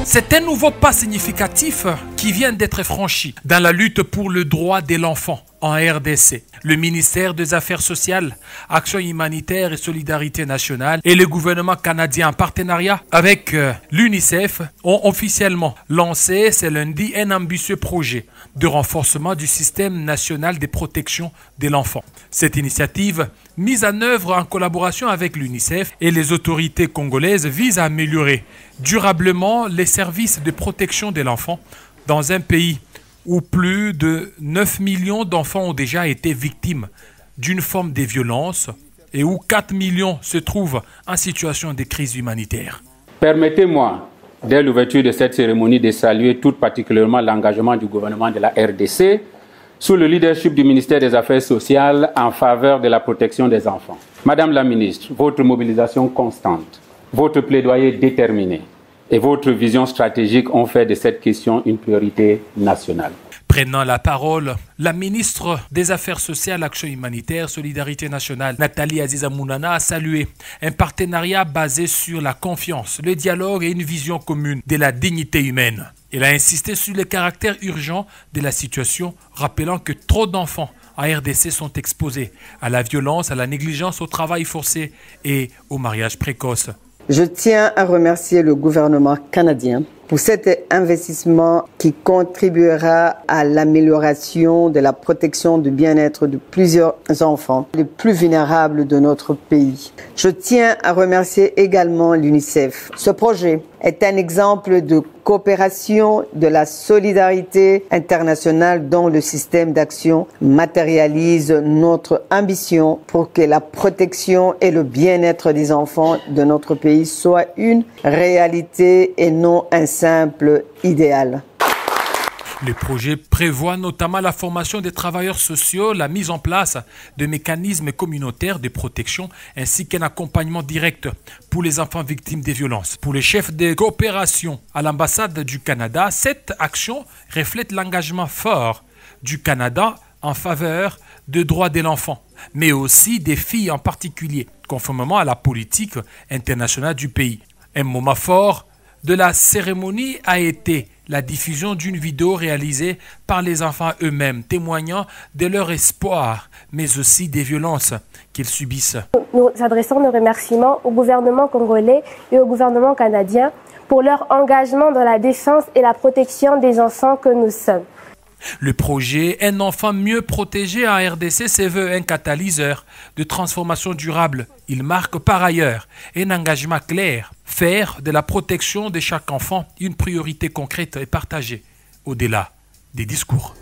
C'est un nouveau pas significatif qui vient d'être franchi dans la lutte pour le droit de l'enfant en RDC. Le ministère des Affaires sociales, Action humanitaire et solidarité nationale et le gouvernement canadien en partenariat avec l'UNICEF ont officiellement lancé ce lundi un ambitieux projet de renforcement du système national de protection de l'enfant. Cette initiative, mise en œuvre en collaboration avec l'UNICEF et les autorités congolaises, vise à améliorer durablement les services de protection de l'enfant dans un pays où plus de 9 millions d'enfants ont déjà été victimes d'une forme de violence et où 4 millions se trouvent en situation de crise humanitaire. Permettez-moi, dès l'ouverture de cette cérémonie, de saluer tout particulièrement l'engagement du gouvernement de la RDC sous le leadership du ministère des Affaires sociales en faveur de la protection des enfants. Madame la ministre, votre mobilisation constante, votre plaidoyer déterminé et votre vision stratégique ont fait de cette question une priorité nationale. Prenant la parole, la ministre des Affaires sociales, Action humanitaire, Solidarité nationale, Nathalie Aziza Mounana, a salué un partenariat basé sur la confiance, le dialogue et une vision commune de la dignité humaine. Elle a insisté sur le caractère urgent de la situation, rappelant que trop d'enfants en RDC sont exposés à la violence, à la négligence, au travail forcé et au mariage précoce. Je tiens à remercier le gouvernement canadien pour cet investissement qui contribuera à l'amélioration de la protection du bien-être de plusieurs enfants les plus vulnérables de notre pays. Je tiens à remercier également l'UNICEF. Ce projet est un exemple de coopération, de la solidarité internationale dont le système d'action matérialise notre ambition pour que la protection et le bien-être des enfants de notre pays soient une réalité et non un simple idéal. Le projet prévoit notamment la formation des travailleurs sociaux, la mise en place de mécanismes communautaires de protection ainsi qu'un accompagnement direct pour les enfants victimes des violences. Pour les chefs de coopération à l'ambassade du Canada, cette action reflète l'engagement fort du Canada en faveur des droits de l'enfant, mais aussi des filles en particulier, conformément à la politique internationale du pays. Un moment fort de la cérémonie a été la diffusion d'une vidéo réalisée par les enfants eux-mêmes, témoignant de leur espoir, mais aussi des violences qu'ils subissent. Nous adressons nos remerciements au gouvernement congolais et au gouvernement canadien pour leur engagement dans la défense et la protection des enfants que nous sommes. Le projet « Un enfant mieux protégé en RDC » se veut un catalyseur de transformation durable. Il marque par ailleurs un engagement clair, faire de la protection de chaque enfant une priorité concrète et partagée, au-delà des discours.